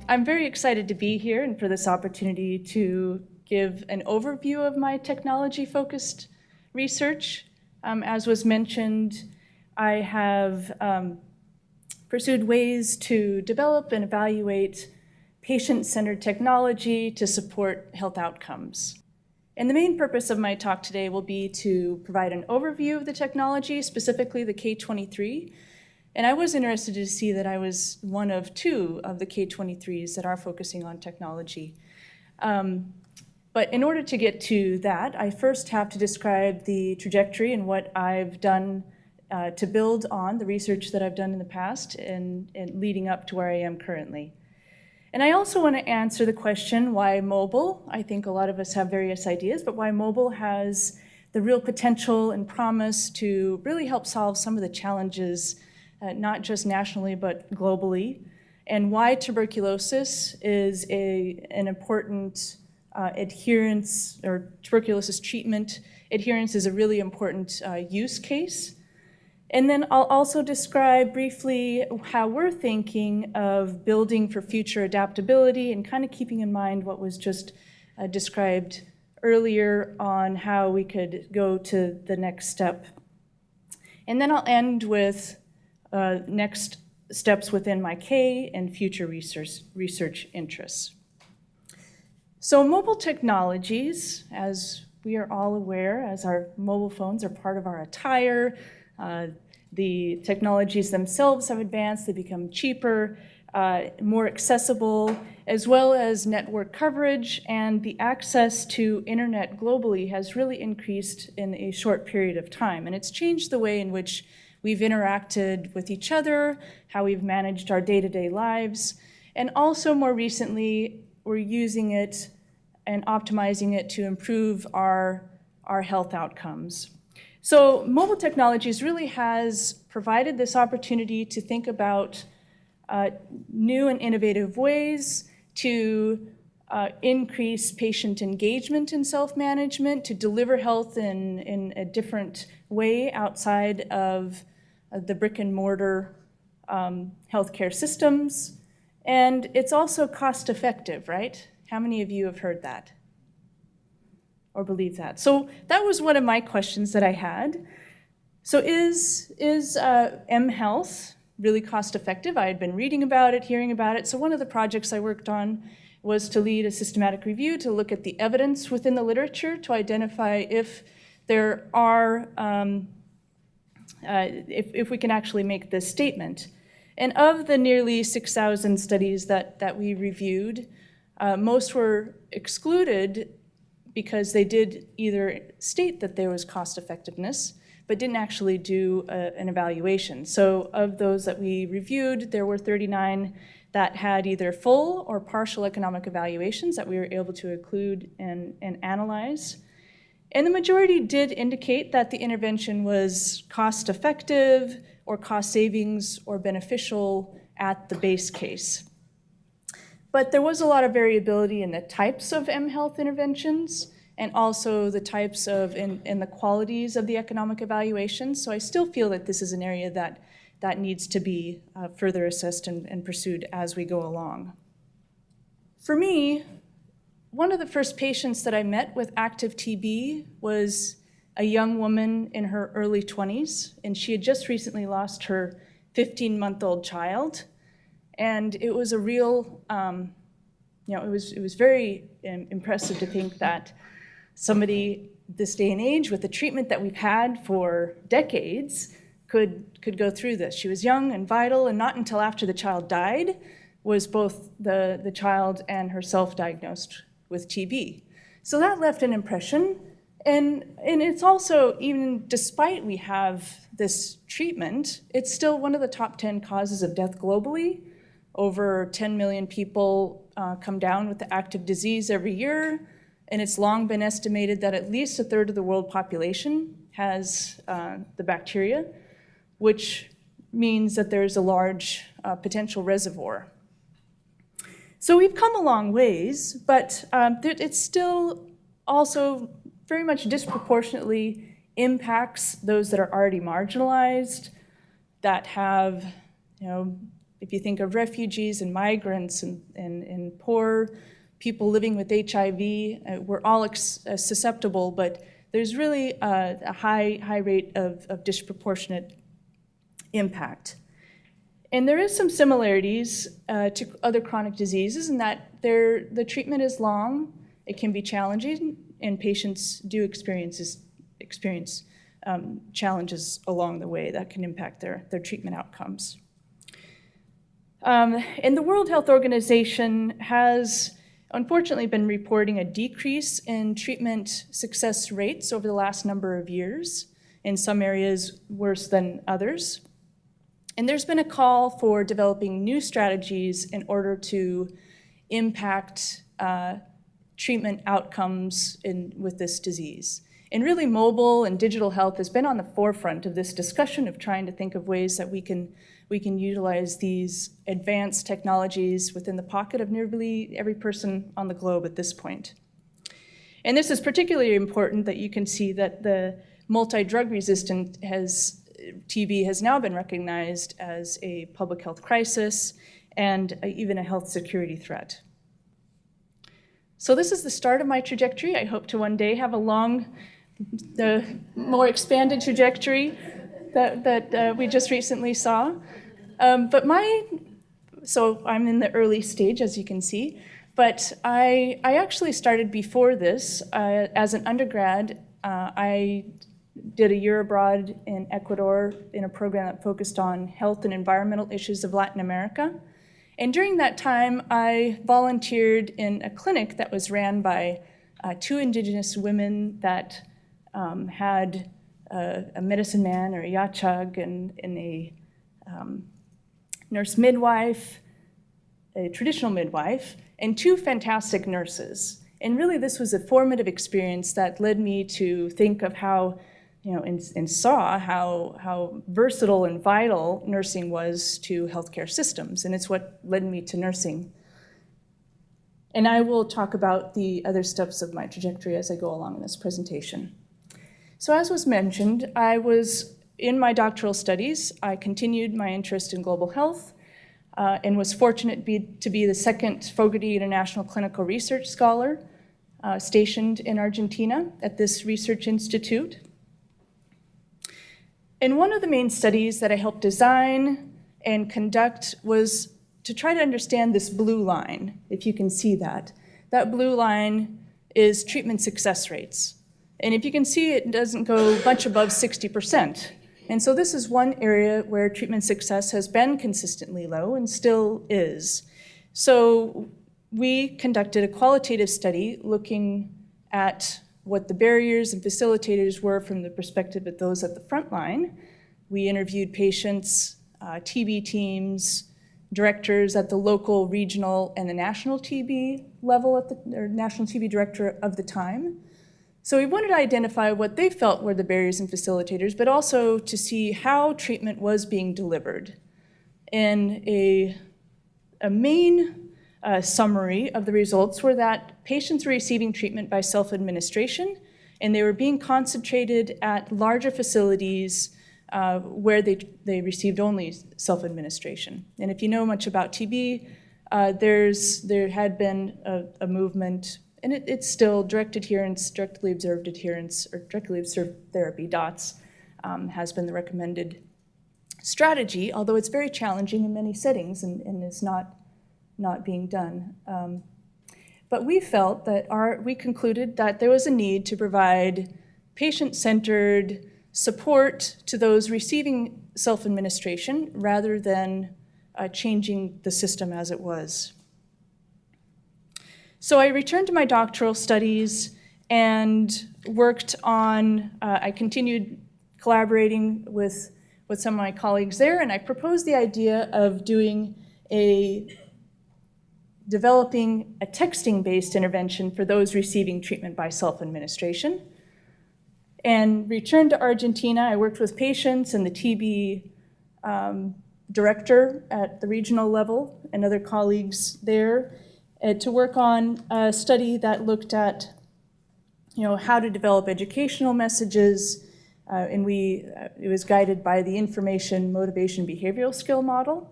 I'm very excited to be here and for this opportunity to give an overview of my technology-focused research. As was mentioned, I have pursued ways to develop and evaluate patient-centered technology to support health outcomes. And the main purpose of my talk today will be to provide an overview of the technology, specifically the K23. And I was interested to see that I was one of two of the K23s that are focusing on technology. But in order to get to that, I first have to describe the trajectory and what I've done to build on the research that I've done in the past and leading up to where I am currently. And I also want to answer the question, why mobile? I think a lot of us have various ideas, but why mobile has the real potential and promise to really help solve some of the challenges, not just nationally, but globally, and why tuberculosis is an important adherence, or tuberculosis treatment adherence is a really important use case. And then I'll also describe briefly how we're thinking of building for future adaptability and kind of keeping in mind what was just described earlier on how we could go to the next step. And then I'll end with next steps within my K and future research interests. So mobile technologies, as we are all aware, as our mobile phones are part of our attire, the technologies themselves have advanced, they become cheaper, more accessible, as well as network coverage, and the access to internet globally has really increased in a short period of time. And it's changed the way in which we've interacted with each other, how we've managed our day-to-day lives, and also more recently, we're using it and optimizing it to improve our health outcomes. So mobile technologies really has provided this opportunity to think about new and innovative ways to increase patient engagement in self-management, to deliver health in a different way outside of the brick and mortar healthcare systems. And it's also cost effective, right? How many of you have heard that or believe that? So that was one of my questions that I had. So is mHealth really cost effective? I had been reading about it, hearing about it. So one of the projects I worked on was to lead a systematic review to look at the evidence within the literature to identify if there are, if we can actually make this statement. And of the nearly 6,000 studies that we reviewed, most were excluded because they did either state that there was cost effectiveness, but didn't actually do an evaluation. So of those that we reviewed, there were 39 that had either full or partial economic evaluations that we were able to include and analyze. And the majority did indicate that the intervention was cost effective or cost savings or beneficial at the base case. But there was a lot of variability in the types of mHealth interventions and also the types of and the qualities of the economic evaluations. So I still feel that this is an area that needs to be further assessed and pursued as we go along. For me, one of the first patients that I met with active TB was a young woman in her early 20s, and she had just recently lost her 15-month-old child. And it was a real, it was very impressive to think that somebody this day and age with the treatment that we've had for decades could go through this. She was young and vital, and not until after the child died was both the child and herself diagnosed with TB. So that left an impression. And it's also, even despite we have this treatment, it's still one of the top 10 causes of death globally. Over 10 million people come down with the active disease every year, and it's long been estimated that at least a third of the world population has the bacteria, which means that there's a large potential reservoir. So we've come a long ways, but it's still also very much disproportionately impacts those that are already marginalized, that have If you think of refugees and migrants and poor people living with HIV, we're all susceptible, but there's really a high rate of disproportionate impact. And there is some similarities to other chronic diseases in that the treatment is long, it can be challenging, and patients do experience challenges along the way that can impact their treatment outcomes. And the World Health Organization has unfortunately been reporting a decrease in treatment success rates over the last number of years, in some areas worse than others. And there's been a call for developing new strategies in order to impact treatment outcomes with this disease. And really, mobile and digital health has been on the forefront of this discussion of trying to think of ways that we can utilize these advanced technologies within the pocket of nearly every person on the globe at this point. And this is particularly important that you can see that the multi-drug resistant TB has now been recognized as a public health crisis and even a health security threat. So this is the start of my trajectory. I hope to one day have the more expanded trajectory that we just recently saw. So I'm in the early stage, as you can see, but I actually started before this. As an undergrad, I did a year abroad in Ecuador in a program that focused on health and environmental issues of Latin America. And during that time, I volunteered in a clinic that was ran by two indigenous women that had a medicine man or a yachag and a nurse midwife, a traditional midwife, and two fantastic nurses. And really this was a formative experience that led me to think of how, and saw how versatile and vital nursing was to healthcare systems. And it's what led me to nursing. And I will talk about the other steps of my trajectory as I go along in this presentation. So as was mentioned, I was in my doctoral studies. I continued my interest in global health and was fortunate to be the second Fogarty International Clinical Research Scholar stationed in Argentina at this research institute. And one of the main studies that I helped design and conduct was to try to understand this blue line, if you can see that. That blue line is treatment success rates. And if you can see, it doesn't go much above 60%. And so this is one area where treatment success has been consistently low and still is. So we conducted a qualitative study looking at what the barriers and facilitators were from the perspective of those at the front line. We interviewed patients, TB teams, directors at the local, regional, and the national TB level, or national TB director of the time. So we wanted to identify what they felt were the barriers and facilitators, but also to see how treatment was being delivered. And a main summary of the results were that patients were receiving treatment by self-administration, and they were being concentrated at larger facilities where they received only self-administration. And if you know much about TB, there had been a movement, and it's still direct adherence, directly observed adherence, or directly observed therapy, DOTS, has been the recommended strategy, although it's very challenging in many settings and is not being done. But we felt that we concluded that there was a need to provide patient-centered support to those receiving self-administration rather than changing the system as it was. So I returned to my doctoral studies and worked on, I continued collaborating with some of my colleagues there, and I proposed the idea of developing a texting-based intervention for those receiving treatment by self-administration. And returned to Argentina. I worked with patients and the TB director at the regional level and other colleagues there to work on a study that looked at how to develop educational messages, and it was guided by the information, motivation, behavioral skill model.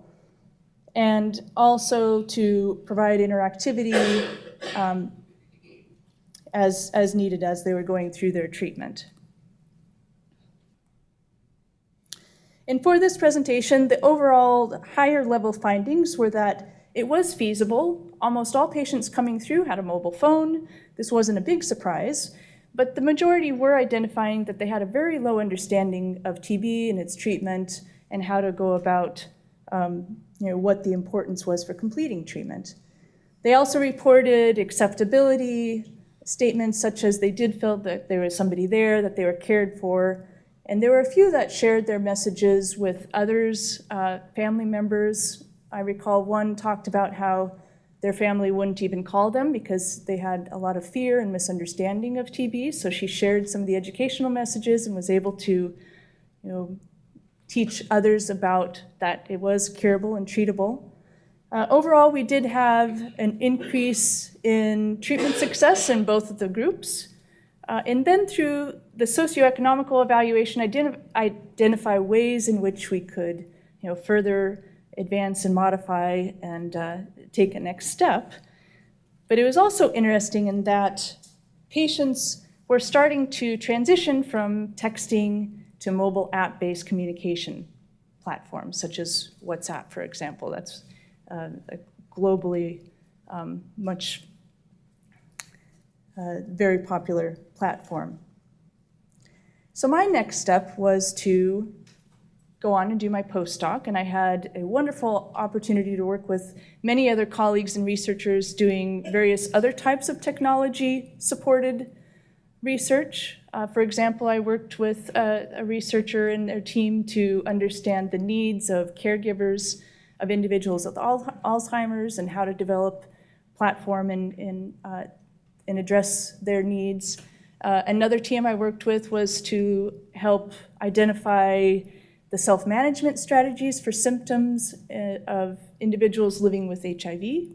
and also to provide interactivity as needed as they were going through their treatment. And for this presentation, the overall higher level findings were that it was feasible. Almost all patients coming through had a mobile phone. This wasn't a big surprise, but the majority were identifying that they had a very low understanding of TB and its treatment and how to go about what the importance was for completing treatment. They also reported acceptability, statements such as they did feel that there was somebody there, that they were cared for, and there were a few that shared their messages with others, family members. I recall one talked about how their family wouldn't even call them because they had a lot of fear and misunderstanding of TB, so she shared some of the educational messages and was able to teach others about that it was curable and treatable. Overall, we did have an increase in treatment success in both of the groups. And then through the socioeconomical evaluation, identify ways in which we could further advance and modify and take a next step. But it was also interesting in that patients were starting to transition from texting to mobile app-based communication platforms, such as WhatsApp, for example. That's a globally very popular platform. So my next step was to go on and do my postdoc, and I had a wonderful opportunity to work with many other colleagues and researchers doing various other types of technology-supported research. For example, I worked with a researcher and their team to understand the needs of caregivers of individuals with Alzheimer's and how to develop platform and address their needs. Another team I worked with was to help identify the self-management strategies for symptoms of individuals living with HIV.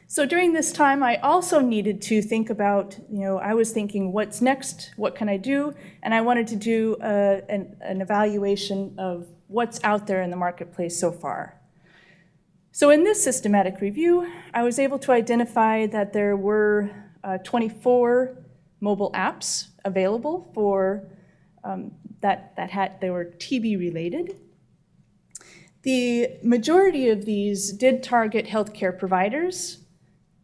So during this time, I also needed to think about, I was thinking, what's next? What can I do? And I wanted to do an evaluation of what's out there in the marketplace so far. So in this systematic review, I was able to identify that there were 24 mobile apps available for they were TB related. The majority of these did target healthcare providers.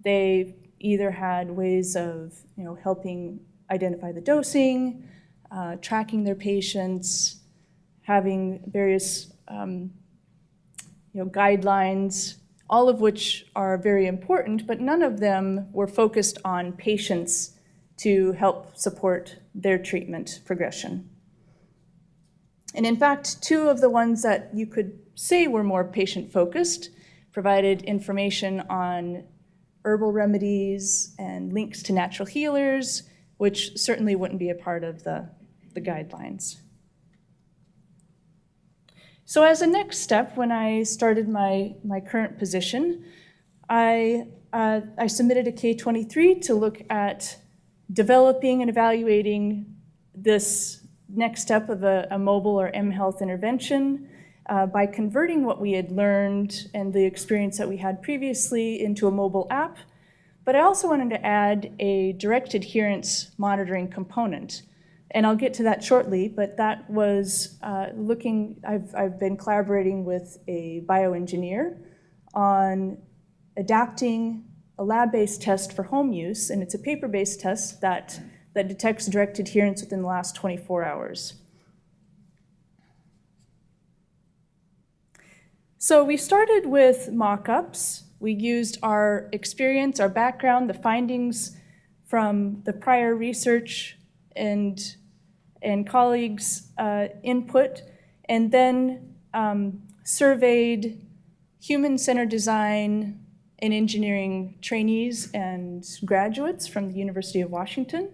They either had ways of helping identify the dosing, tracking their patients, having various guidelines, all of which are very important, but none of them were focused on patients to help support their treatment progression. And in fact, two of the ones that you could say were more patient-focused provided information on herbal remedies and links to natural healers, which certainly wouldn't be a part of the guidelines. So as a next step, when I started my current position, I submitted a K-23 to look at developing and evaluating this next step of a mobile or mHealth intervention by converting what we had learned and the experience that we had previously into a mobile app. But I also wanted to add a direct adherence monitoring component. And I'll get to that shortly, but that was I've been collaborating with a bioengineer on adapting a lab-based test for home use, and it's a paper-based test that detects direct adherence within the last 24 hours. So we started with mock-ups. We used our experience, our background, the findings from the prior research and colleagues' input, and then surveyed human-centered design and engineering trainees and graduates from the University of Washington.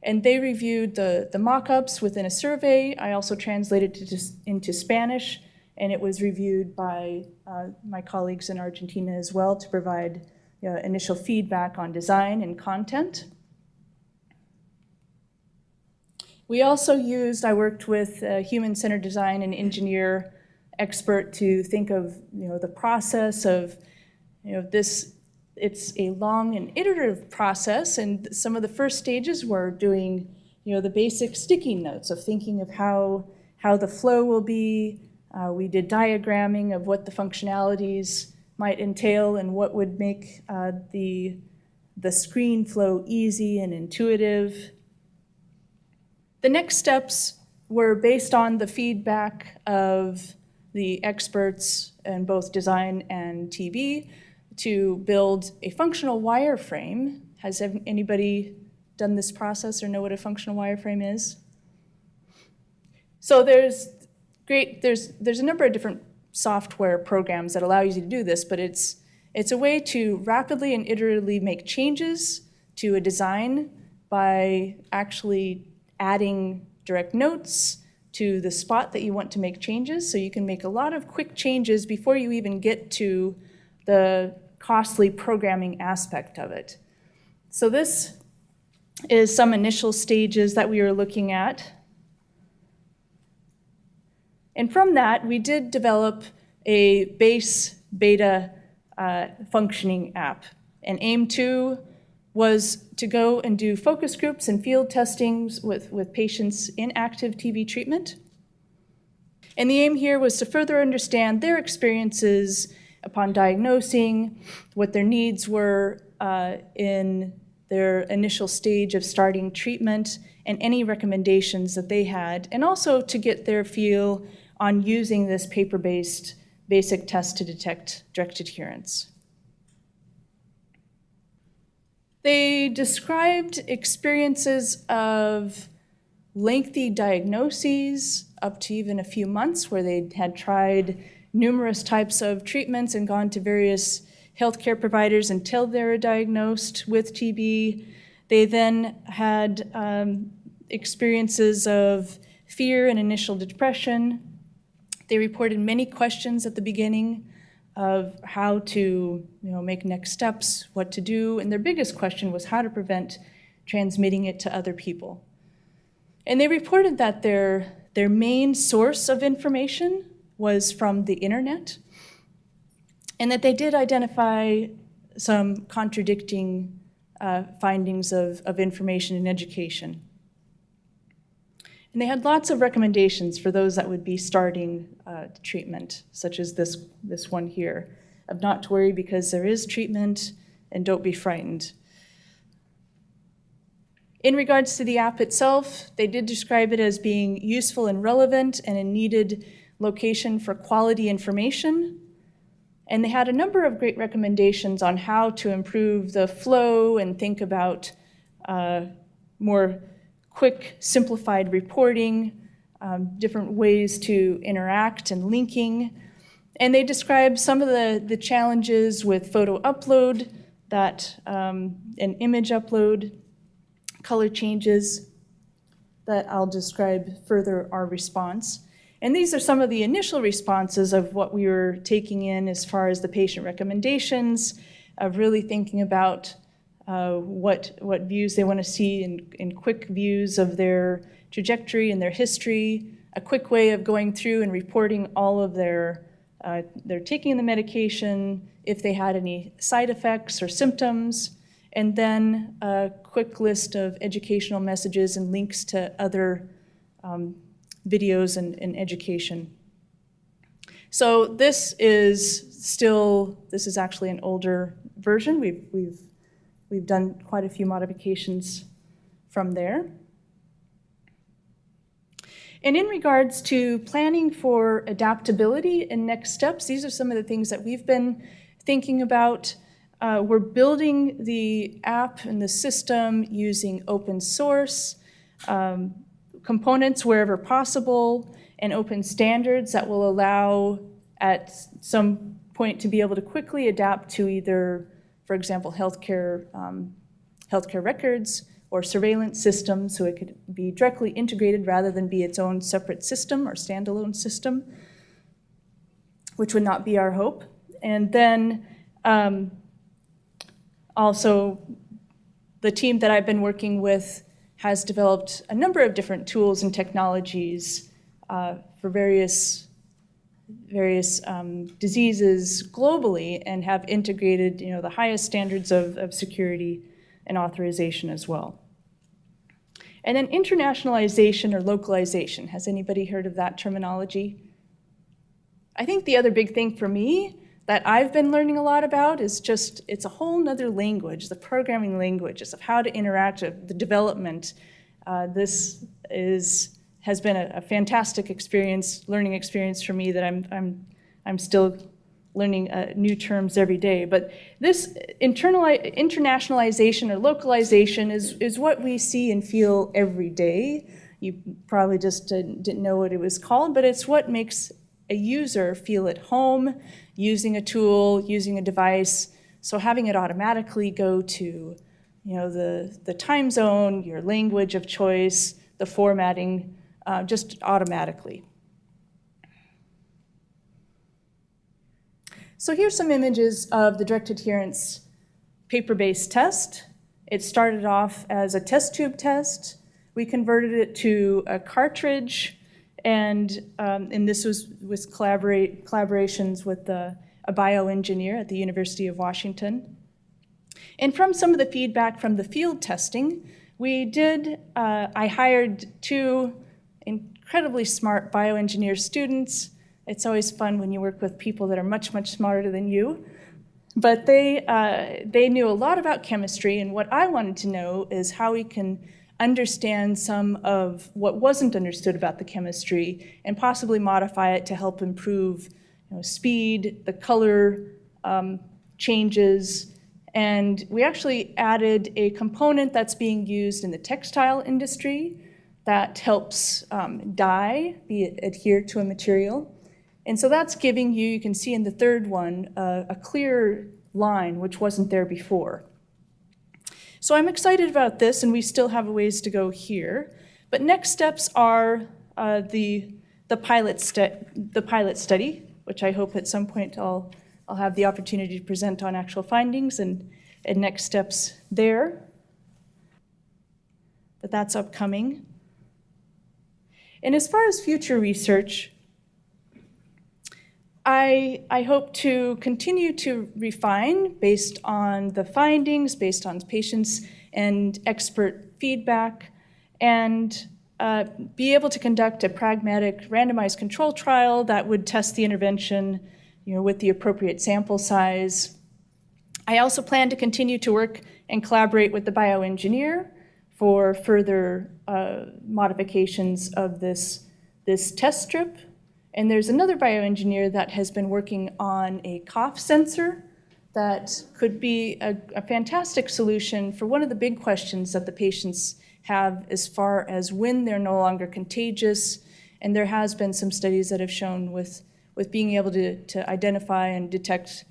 And they reviewed the mock-ups within a survey. I also translated it into Spanish, and it was reviewed by my colleagues in Argentina as well to provide initial feedback on design and content. We also I worked with a human-centered design and engineer expert to think of the process of this. It's a long and iterative process, and some of the first stages were doing the basic sticky notes of thinking of how the flow will be. We did diagramming of what the functionalities might entail and what would make the screen flow easy and intuitive. The next steps were based on the feedback of the experts in both design and TB to build a functional wireframe. Has anybody done this process or know what a functional wireframe is? So there's a number of different software programs that allow you to do this, but it's a way to rapidly and iteratively make changes to a design by actually adding direct notes to the spot that you want to make changes. So you can make a lot of quick changes before you even get to the costly programming aspect of it. So this is some initial stages that we were looking at. And from that, we did develop a base beta functioning app. And aim 2 was to go and do focus groups and field testings with patients in active TB treatment. And the aim here was to further understand their experiences upon diagnosing, what their needs were in their initial stage of starting treatment, and any recommendations that they had, and also to get their feel on using this paper-based basic test to detect direct adherence. They described experiences of lengthy diagnoses, up to even a few months, where they had tried numerous types of treatments and gone to various healthcare providers until they were diagnosed with TB. They then had experiences of fear and initial depression. They reported many questions at the beginning of how to make next steps, what to do, and their biggest question was how to prevent transmitting it to other people. And they reported that their main source of information was from the internet, and that they did identify some contradicting findings of information in education. And they had lots of recommendations for those that would be starting treatment, such as this one here, of not to worry because there is treatment and don't be frightened. In regards to the app itself, they did describe it as being useful and relevant and a needed location for quality information. And they had a number of great recommendations on how to improve the flow and think about more quick, simplified reporting, different ways to interact and linking. And they described some of the challenges with photo upload, and image upload, color changes, that I'll describe further our response. And these are some of the initial responses of what we were taking in as far as the patient recommendations, of really thinking about what views they want to see in quick views of their trajectory and their history, a quick way of going through and reporting all of their taking the medication, if they had any side effects or symptoms, and then a quick list of educational messages and links to other videos and education. So this is actually an older version. We've done quite a few modifications from there. And in regards to planning for adaptability and next steps, these are some of the things that we've been thinking about. We're building the app and the system using open source components wherever possible, and open standards that will allow at some point to be able to quickly adapt to either, for example, healthcare records or surveillance systems, so it could be directly integrated rather than be its own separate system or standalone system, which would not be our hope. And then also, the team that I've been working with has developed a number of different tools and technologies for various various diseases globally and have integrated, the highest standards of security and authorization as well. And then internationalization or localization. Has anybody heard of that terminology? I think the other big thing for me that I've been learning a lot about is just, it's a whole nother language, the programming languages of how to interact with the development. This has been a fantastic learning experience for me that I'm still learning new terms every day. But this internationalization or localization is what we see and feel every day. You probably just didn't know what it was called, but it's what makes a user feel at home using a tool, using a device. So having it automatically go to the time zone, your language of choice, the formatting, just automatically. So here's some images of the direct adherence paper-based test. It started off as a test tube test. We converted it to a cartridge, and this was with collaborations with a bioengineer at the University of Washington. And from some of the feedback from the field testing, I hired 2 incredibly smart bioengineer students. It's always fun when you work with people that are much, much smarter than you. But they knew a lot about chemistry, and what I wanted to know is how we can understand some of what wasn't understood about the chemistry and possibly modify it to help improve speed, the color changes. And we actually added a component that's being used in the textile industry that helps dye adhere to a material. And so that's giving you can see in the third one, a clear line, which wasn't there before. So I'm excited about this, and we still have a ways to go here. But next steps are the pilot study, which I hope at some point I'll have the opportunity to present on actual findings and next steps there. But that's upcoming. And as far as future research, I hope to continue to refine based on the findings, based on patients and expert feedback, and be able to conduct a pragmatic randomized control trial that would test the intervention with the appropriate sample size. I also plan to continue to work and collaborate with the bioengineer for further modifications of this test strip. And there's another bioengineer that has been working on a cough sensor that could be a fantastic solution for one of the big questions that the patients have as far as when they're no longer contagious. And there has been some studies that have shown with being able to identify and detect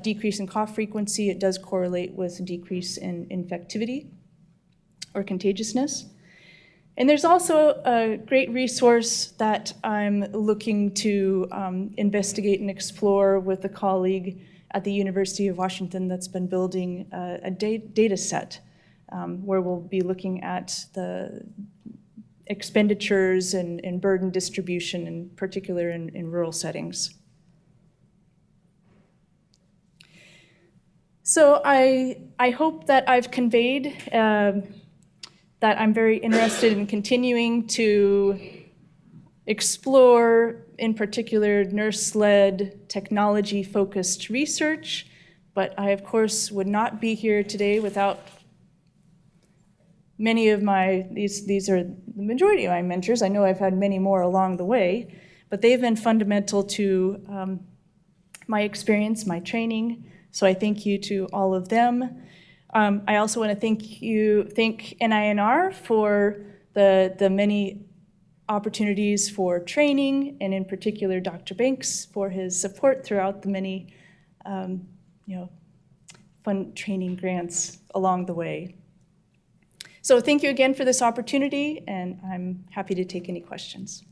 decrease in cough frequency, it does correlate with a decrease in infectivity or contagiousness. And there's also a great resource that I'm looking to investigate and explore with a colleague at the University of Washington that's been building a data set where we'll be looking at the expenditures and burden distribution, in particular in rural settings. So I hope that I've conveyed that I'm very interested in continuing to explore, in particular, nurse-led, technology-focused research. But I, of course, would not be here today without many of these are the majority of my mentors. I know I've had many more along the way, but they've been fundamental to my experience, my training. So I thank you to all of them. I also want to thank NACNR for the many opportunities for training, and in particular Dr. Banks for his support throughout the many fun training grants along the way. So thank you again for this opportunity, and I'm happy to take any questions.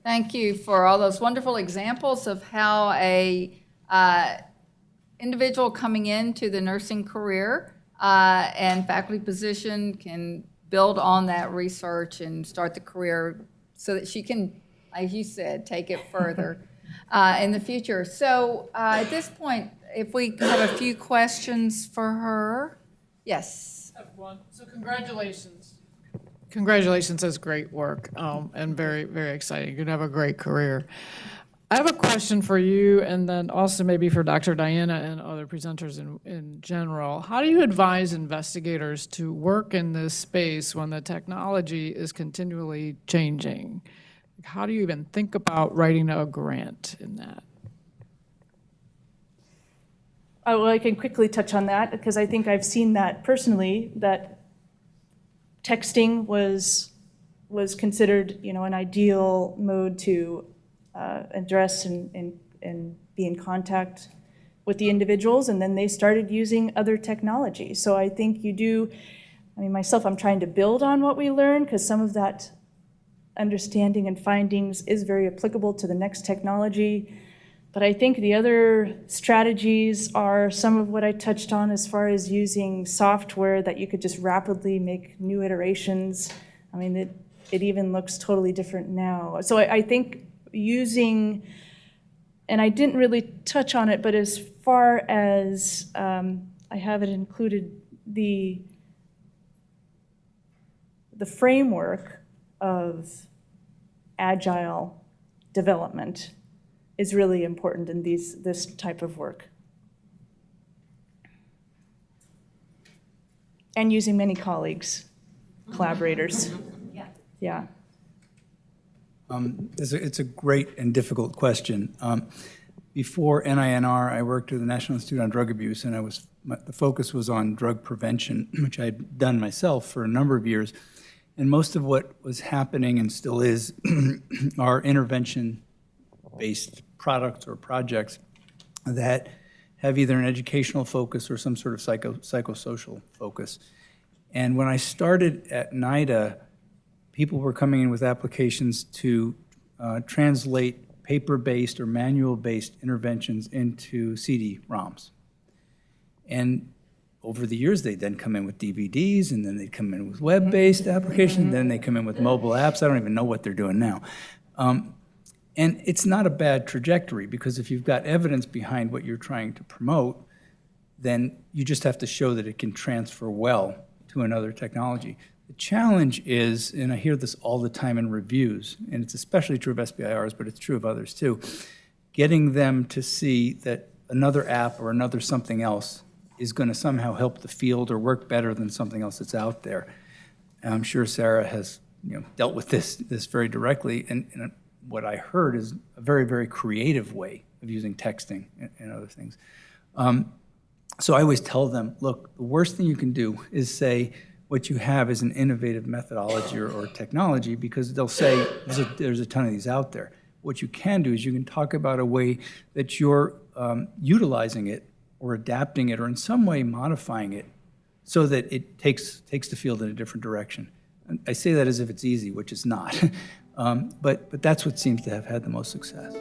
Thank you for all those wonderful examples of how a individual coming into the nursing career and faculty position can build on that research and start the career so that she can, as you said, take it further in the future. So at this point, if we have a few questions for her. Yes. I have one. So congratulations. Congratulations, that's great work and very, very exciting. You're going to have a great career. I have a question for you and then also maybe for Dr. Diana and other presenters in general. How do you advise investigators to work in this space when the technology is continually changing? How do you even think about writing a grant in that? Well, I can quickly touch on that because I think I've seen that personally, that texting was considered, an ideal mode to address and be in contact with the individuals, and then they started using other technology. So I think myself, I'm trying to build on what we learned because some of that understanding and findings is very applicable to the next technology. But I think the other strategies are some of what I touched on as far as using software that you could just rapidly make new iterations. I mean, it even looks totally different now. So I think using, and I didn't really touch on it, but as far as I have it included, the framework of agile development is really important in this type of work. And using many colleagues, collaborators. Yeah. It's a great and difficult question. Before NINR, I worked at the National Institute on Drug Abuse, and the focus was on drug prevention, which I'd done myself for a number of years. And most of what was happening, and still is, are intervention-based products or projects that have either an educational focus or some sort of psychosocial focus. And when I started at NIDA, people were coming in with applications to translate paper-based or manual-based interventions into CD-ROMs. And over the years, they'd then come in with DVDs, and then they'd come in with web-based applications, then they come in with mobile apps. I don't even know what they're doing now. And it's not a bad trajectory, because if you've got evidence behind what you're trying to promote, then you just have to show that it can transfer well to another technology. The challenge is, and I hear this all the time in reviews, and it's especially true of SBIRs, but it's true of others too, getting them to see that another app or another something else is going to somehow help the field or work better than something else that's out there. And I'm sure Sarah has dealt with this very directly, and what I heard is a very, very creative way of using texting and other things. So I always tell them, look, the worst thing you can do is say what you have is an innovative methodology or technology, because they'll say there's a ton of these out there. What you can do is you can talk about a way that you're utilizing it or adapting it or in some way modifying it so that it takes the field in a different direction. And I say that as if it's easy, which it's not. But that's what seems to have had the most success.